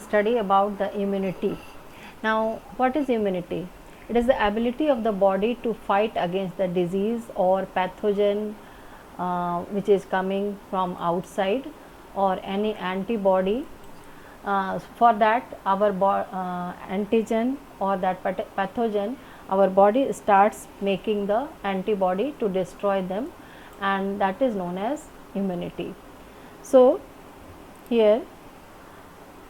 study about the immunity. Now, what is immunity? It is the ability of the body to fight against the disease or pathogen which is coming from outside, or any antibody. For that, our antigen or that pathogen, our body starts making the antibody to destroy them, and that is known as immunity. So, here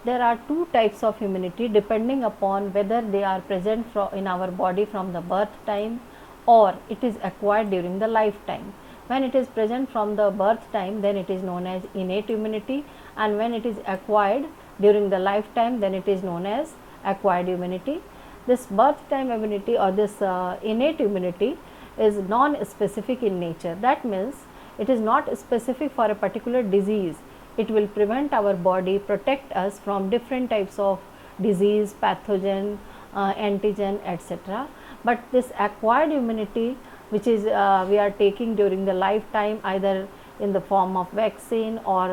there are two types of immunity depending upon whether they are present in our body from the birth time or it is acquired during the lifetime. When it is present from the birth time, then it is known as innate immunity, and when it is acquired during the lifetime, then it is known as acquired immunity. This birth time immunity or this innate immunity is non-specific in nature. That means it is not specific for a particular disease. It will prevent our body, protect us from different types of disease, pathogen, antigen, etc. But this acquired immunity, which is we are taking during the lifetime, either in the form of vaccine or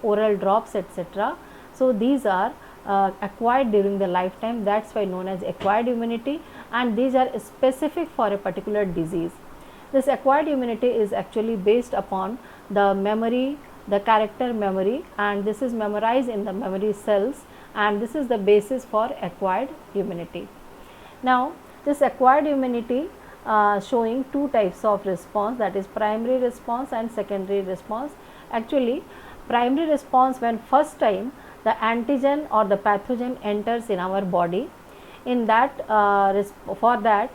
oral drops, etc. So, these are acquired during the lifetime, that is why known as acquired immunity, and these are specific for a particular disease. This acquired immunity is actually based upon the memory, the character memory, and this is memorized in the memory cells, and this is the basis for acquired immunity. Now, this acquired immunity showing two types of response, that is primary response and secondary response. Actually, primary response, when first time the antigen or the pathogen enters in our body, in that for that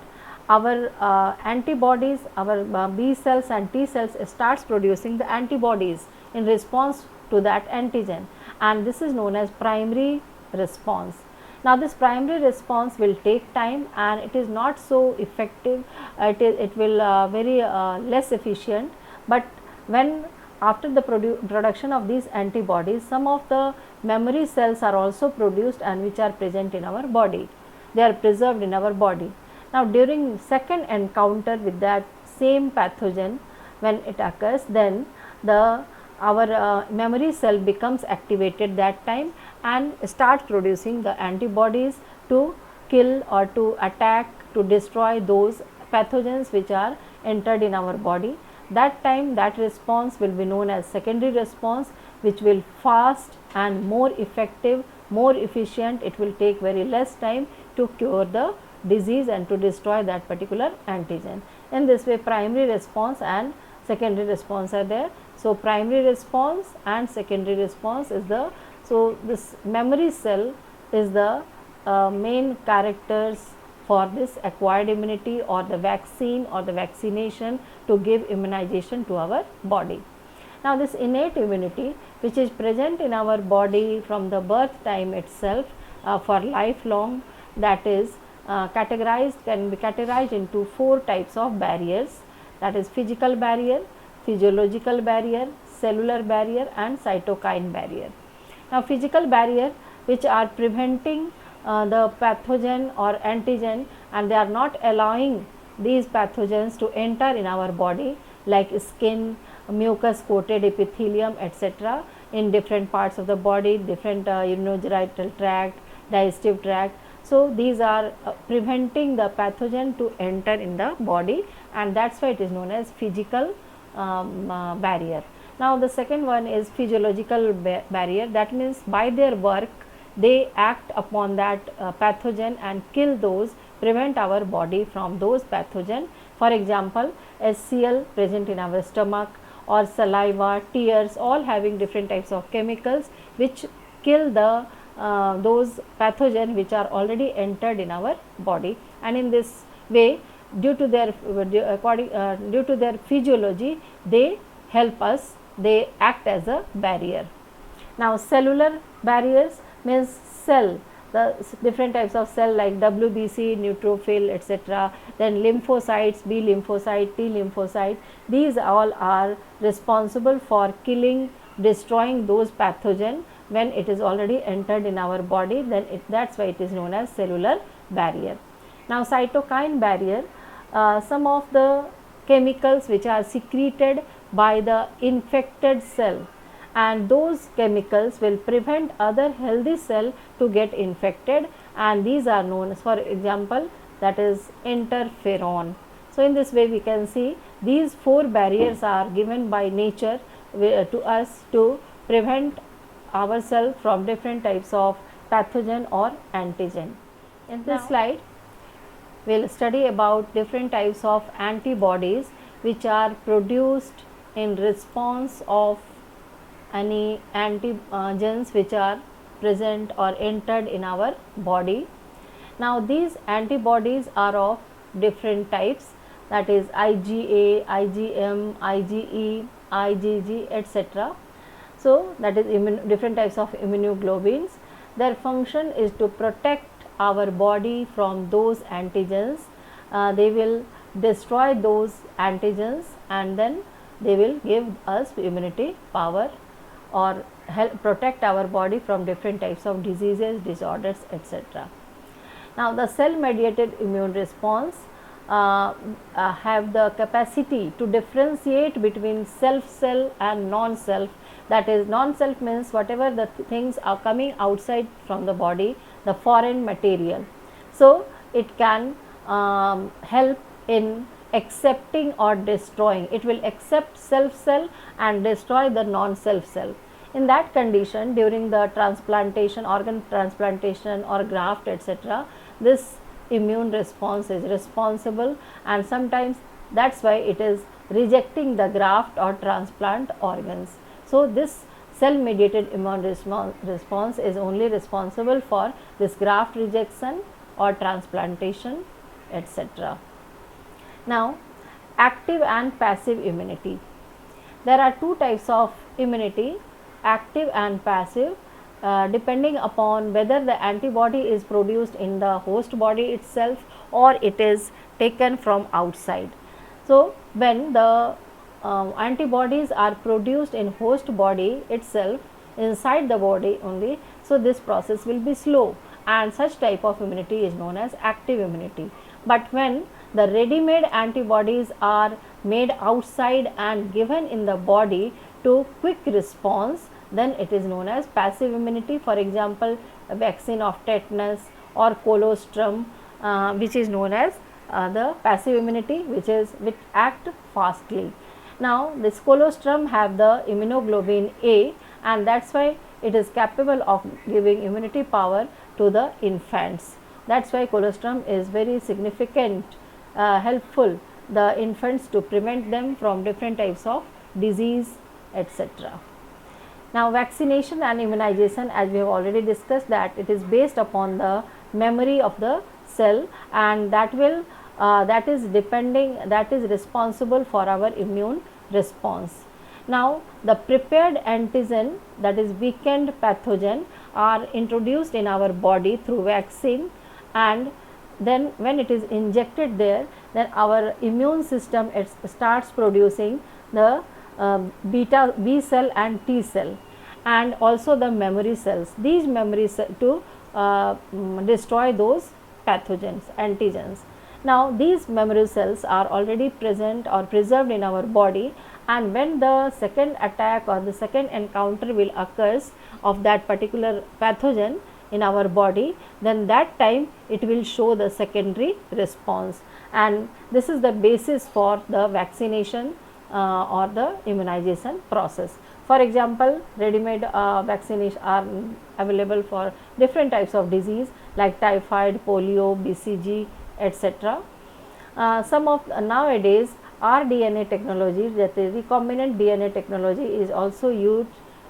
our antibodies, our B cells and T cells starts producing the antibodies in response to that antigen, and this is known as primary response. Now, this primary response will take time and it is not so effective, it will very less efficient, but when after the production of these antibodies, some of the memory cells are also produced and which are present in our body, they are preserved in our body. Now, during second encounter with that same pathogen, when it occurs, then our memory cell becomes activated that time and starts producing the antibodies to kill or to attack, to destroy those pathogens which are entered in our body. That time, that response will be known as secondary response, which will fast and more effective, more efficient. It will take very less time to cure the disease and to destroy that particular antigen. In this way, primary response and secondary response are there. So, primary response and secondary response is the, so this memory cell is the main characters for this acquired immunity or the vaccine or the vaccination to give immunization to our body. Now, this innate immunity, which is present in our body from the birth time itself for lifelong, that is can be categorized into four types of barriers, that is physical barrier, physiological barrier, cellular barrier and cytokine barrier. Now, physical barrier, which are preventing the pathogen or antigen, and they are not allowing these pathogens to enter in our body, like skin, mucus coated epithelium, etc., in different parts of the body, different urogenital tract, digestive tract. So, these are preventing the pathogen to enter in the body, and that is why it is known as physical barrier. Now, the second one is physiological barrier, that means by their work they act upon that pathogen and kill those, prevent our body from those pathogen. For example, HCl present in our stomach, or saliva, tears, all having different types of chemicals which kill the those pathogen which are already entered in our body, and in this way, due to their physiology, they help us, they act as a barrier. Now, cellular barriers means cell, the different types of cell like WBC, neutrophil, etc., then lymphocytes, B lymphocyte, T lymphocyte, these all are responsible for killing, destroying those pathogen when it is already entered in our body, then that is why it is known as cellular barrier. Now, cytokine barrier, some of the chemicals which are secreted by the infected cell, and those chemicals will prevent other healthy cell to get infected, and these are known as, for example, that is interferon. So, in this way we can see these 4 barriers are given by nature to us to prevent ourselves from different types of pathogen or antigen. In this slide we will study about different types of antibodies which are produced in response of any antigens which are present or entered in our body. Now, these antibodies are of different types, that is IgA, IgM, IgE, IgG, etc. So, that is different types of immunoglobulins. Their function is to protect our body from those antigens. They will destroy those antigens and then they will give us immunity power or help protect our body from different types of diseases, disorders, etc. Now, the cell mediated immune response have the capacity to differentiate between self cell and non-self. That is, non-self means whatever the things are coming outside from the body, the foreign material. So, it can help in accepting or destroying. It will accept self cell and destroy the non-self cell. In that condition, during the transplantation, organ transplantation or graft, etc., this immune response is responsible, and sometimes that is why it is rejecting the graft or transplant organs. So, this cell mediated immune response is only responsible for this graft rejection or transplantation, etc. Now, active and passive immunity. There are 2 types of immunity, active and passive, depending upon whether the antibody is produced in the host body itself or it is taken from outside. So, when the antibodies are produced in host body itself, inside the body only, so this process will be slow, and such type of immunity is known as active immunity. But when the ready-made antibodies are made outside and given in the body to quick response, then it is known as passive immunity. For example, a vaccine of tetanus or colostrum, which is known as the passive immunity, which act fastly. Now, this colostrum have the immunoglobulin A, and that is why it is capable of giving immunity power to the infants. That is why colostrum is very significant, helpful the infants to prevent them from different types of disease, etc. Now, vaccination and immunization, as we have already discussed, that it is based upon the memory of the cell, and that is responsible for our immune response. Now, the prepared antigen, that is weakened pathogen, are introduced in our body through vaccine, and then when it is injected there, then our immune system starts producing the beta B cell and T cell, and also the memory cells. These memory cells to destroy those pathogens, antigens. Now, these memory cells are already present or preserved in our body, and when the second attack or the second encounter will occurs of that particular pathogen in our body, then that time it will show the secondary response, and this is the basis for the vaccination or the immunization process. For example, ready-made vaccination are available for different types of disease like typhoid, polio, BCG, etc. Some of nowadays rDNA technology, that is recombinant DNA technology, is also used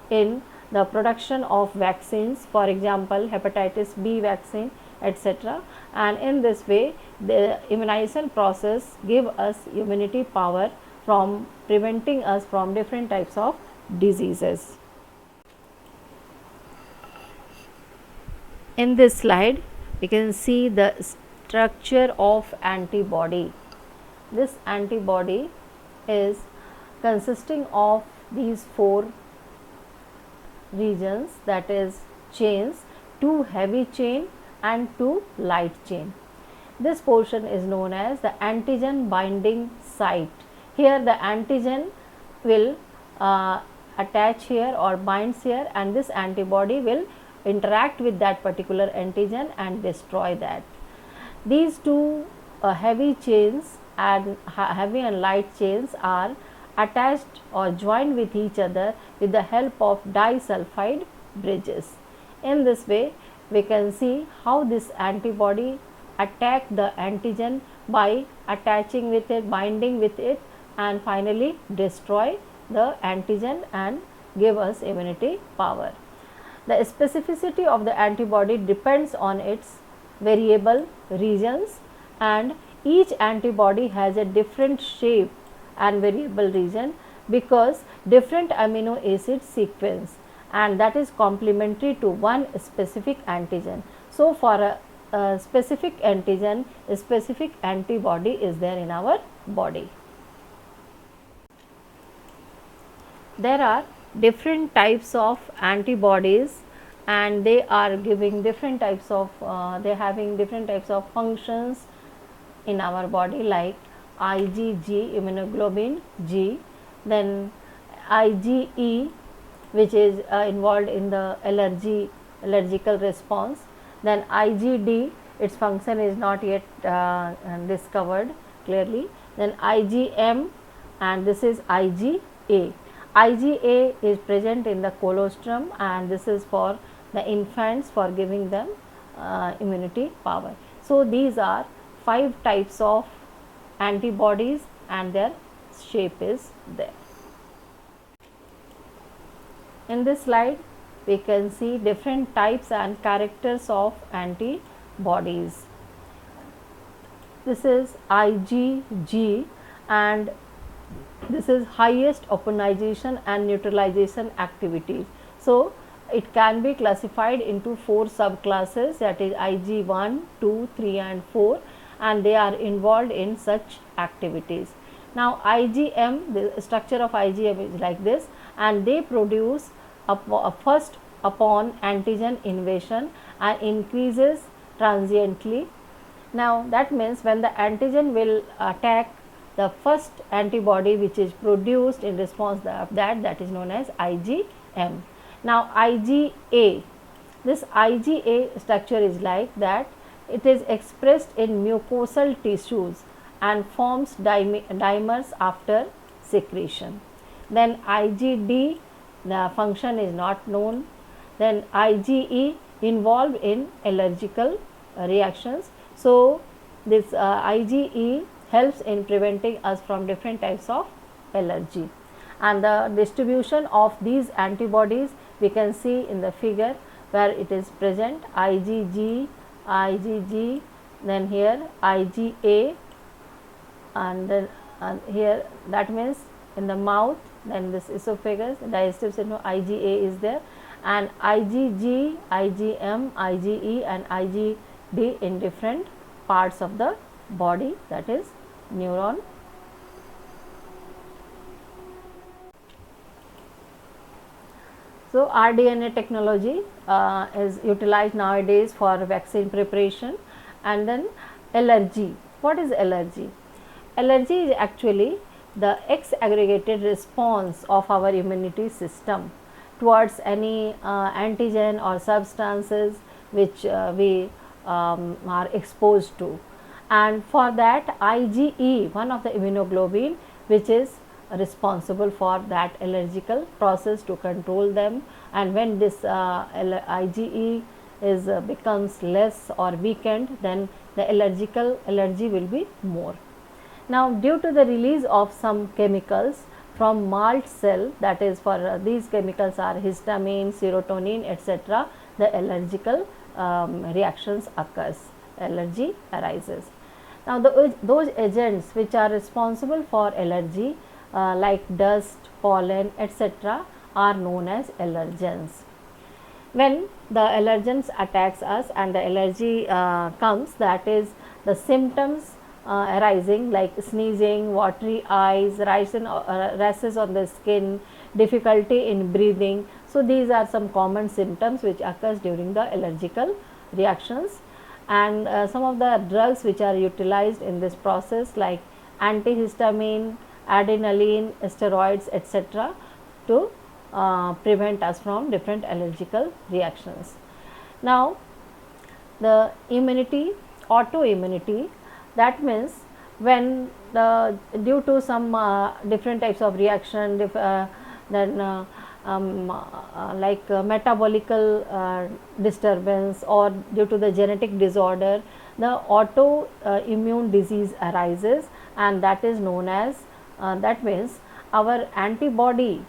in the production of vaccines, for example hepatitis B vaccine, etc. And in this way the immunization process give us immunity power from preventing us from different types of diseases. In this slide we can see the structure of antibody. This antibody is consisting of these 4 regions, that is chains, 2 heavy chain and 2 light chain. This portion is known as the antigen binding site. Here the antigen will attach here or binds here, and this antibody will interact with that particular antigen and destroy that. These two heavy chains and heavy and light chains are attached or joined with each other with the help of disulfide bridges. In this way, we can see how this antibody attack the antigen by attaching with it, binding with it, and finally destroy the antigen and give us immunity power. The specificity of the antibody depends on its variable regions, and each antibody has a different shape and variable region because different amino acid sequence, and that is complementary to one specific antigen. So, for a specific antigen, a specific antibody is there in our body. There are different types of antibodies, and they are giving different types of they are having different types of functions in our body, like IgG, immunoglobulin G, then IgE, which is involved in the allergical response, then IgD, its function is not yet discovered clearly, then IgM, and this is IgA. IgA is present in the colostrum, and this is for the infants, for giving them immunity power. So, these are 5 types of antibodies and their shape is there. In this slide, we can see different types and characters of antibodies. This is IgG, and this is highest opsonization and neutralization activity. So, it can be classified into 4 subclasses, that is Ig1, 2, 3 and 4, and they are involved in such activities. Now, IgM, the structure of IgM is like this, and they produce a first upon antigen invasion and increases transiently. Now, that means when the antigen will attack the first antibody which is produced in response of that is known as IgM. Now, IgA, this IgA structure is like that, it is expressed in mucosal tissues and forms dimers after secretion. Then IgD, the function is not known. Then IgE, involved in allergical reactions. So, this IgE helps in preventing us from different types of allergy, and the distribution of these antibodies we can see in the figure where it is present, IgG, IgG, then here IgA, and then here, that means in the mouth, then this esophagus, digestive system, IgA is there, and IgG, IgM, IgE and IgD in different parts of the body, that is neuron. So, rDNA technology is utilized nowadays for vaccine preparation. And then allergy. What is allergy? Allergy is actually the X-aggregated response of our immunity system towards any antigen or substances which we are exposed to. And for that, IgE, one of the immunoglobulin which is responsible for that allergical process to control them, and when this IgE is becomes less or weakened, then the allergy will be more. Now, due to the release of some chemicals from malt cell, that is for these chemicals are histamine, serotonin, etc., the allergical reactions occurs, allergy arises. Now, those agents which are responsible for allergy like dust, pollen, etc., are known as allergens. When the allergens attacks us and the allergy comes, that is the symptoms arising like sneezing, watery eyes, rashes on the skin, difficulty in breathing. So, these are some common symptoms which occurs during the allergical reactions, and some of the drugs which are utilized in this process like antihistamine, adrenaline, steroids, etc., to prevent us from different allergical reactions. Now, the immunity, autoimmunity, that means when due to some different types of reaction, then like metabolical disturbance, or due to the genetic disorder, the autoimmune disease arises, and that is known as that means our antibody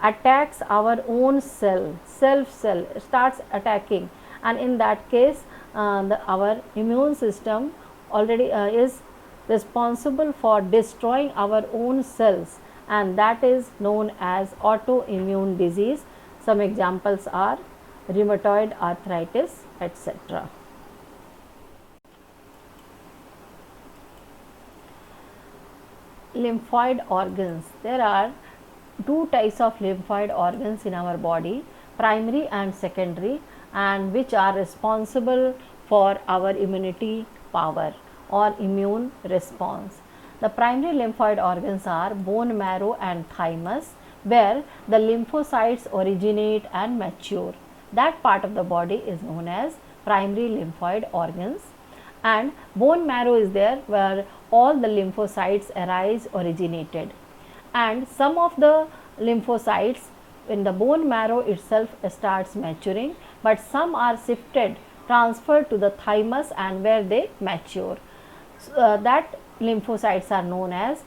attacks our own self starts attacking, and in that case our immune system already is responsible for destroying our own cells, and that is known as autoimmune disease. Some examples are rheumatoid arthritis, etc. Lymphoid organs. There are two types of lymphoid organs in our body, primary and secondary, and which are responsible for our immunity power or immune response. The primary lymphoid organs are bone marrow and thymus, where the lymphocytes originate and mature. That part of the body is known as primary lymphoid organs. And bone marrow is there where all the lymphocytes originated, and some of the lymphocytes in the bone marrow itself starts maturing, but some are transferred to the thymus, and where they mature. So, that lymphocytes are known as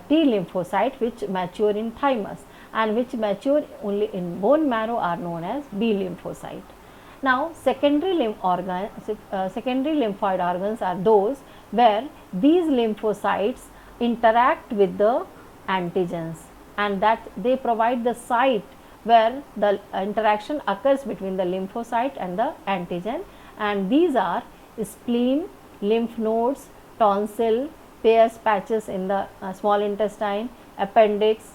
T lymphocyte, which mature in thymus, and which mature only in bone marrow are known as B lymphocyte. Now, secondary lymphoid organs are those where these lymphocytes interact with the antigens, and that they provide the site where the interaction occurs between the lymphocyte and the antigen, and these are spleen, lymph nodes, tonsil, Peyer's patches in the small intestine, appendix,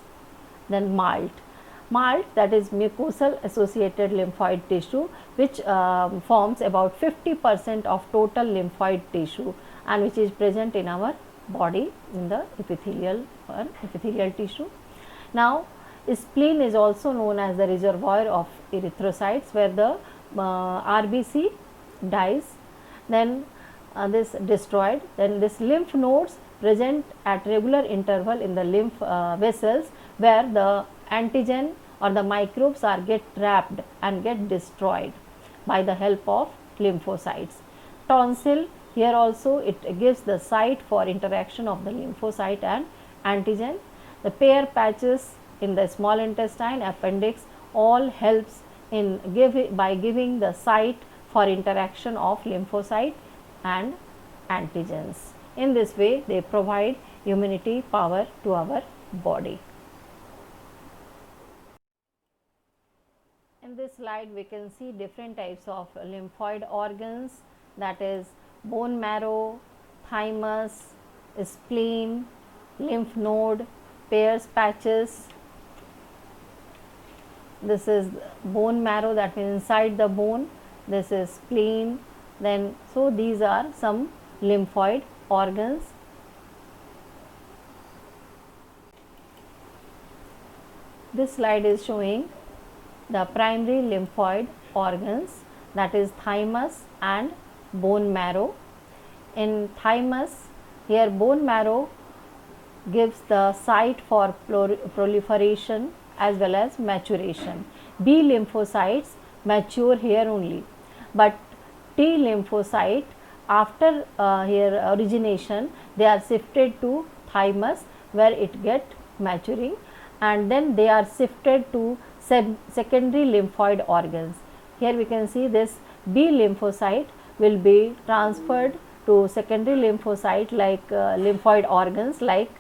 then malt. Malt, that is mucosal associated lymphoid tissue, which forms about 50% of total lymphoid tissue, and which is present in our body in the epithelial tissue. Now, spleen is also known as the reservoir of erythrocytes, where the RBC dies, then this destroyed. Then this lymph nodes present at regular interval in the lymph vessels, where the antigen or the microbes get trapped and get destroyed by the help of lymphocytes. Tonsil, here also it gives the site for interaction of the lymphocyte and antigen. The Peyer patches in the small intestine, appendix, all helps in by giving the site for interaction of lymphocyte and antigens. In this way, they provide immunity power to our body. In this slide, we can see different types of lymphoid organs, that is bone marrow, thymus, spleen, lymph node, Peyer's patches. This is bone marrow, that means inside the bone. This is spleen. Then, so these are some lymphoid organs. This slide is showing the primary lymphoid organs, that is thymus and bone marrow. In thymus, here bone marrow gives the site for proliferation as well as maturation. B lymphocytes mature here only, but T lymphocyte after here origination, they are shifted to thymus, where it get maturing, and then they are shifted to secondary lymphoid organs. Here we can see this B lymphocyte will be transferred to secondary lymphocyte like lymphoid organs like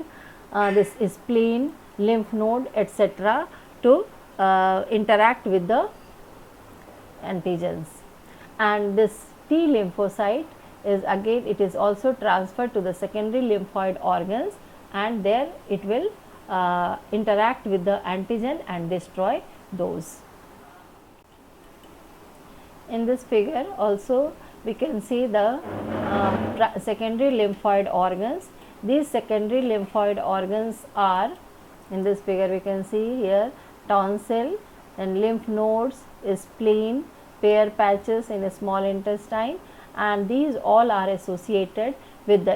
this spleen, lymph node, etc. to interact with the antigens. And this T lymphocyte is again, it is also transferred to the secondary lymphoid organs, and there it will interact with the antigen and destroy those. In this figure also we can see the secondary lymphoid organs. These secondary lymphoid organs are, in this figure we can see here tonsil, then lymph nodes, spleen, Peyer's patches in a small intestine, and these all are associated with the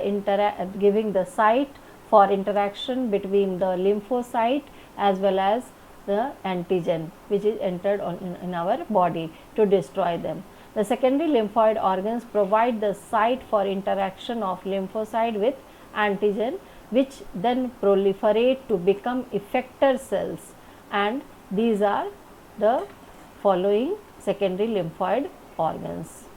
giving the site for interaction between the lymphocyte as well as the antigen which is entered in our body to destroy them. The secondary lymphoid organs provide the site for interaction of lymphocyte with antigen, which then proliferate to become effector cells, and these are the following secondary lymphoid organs.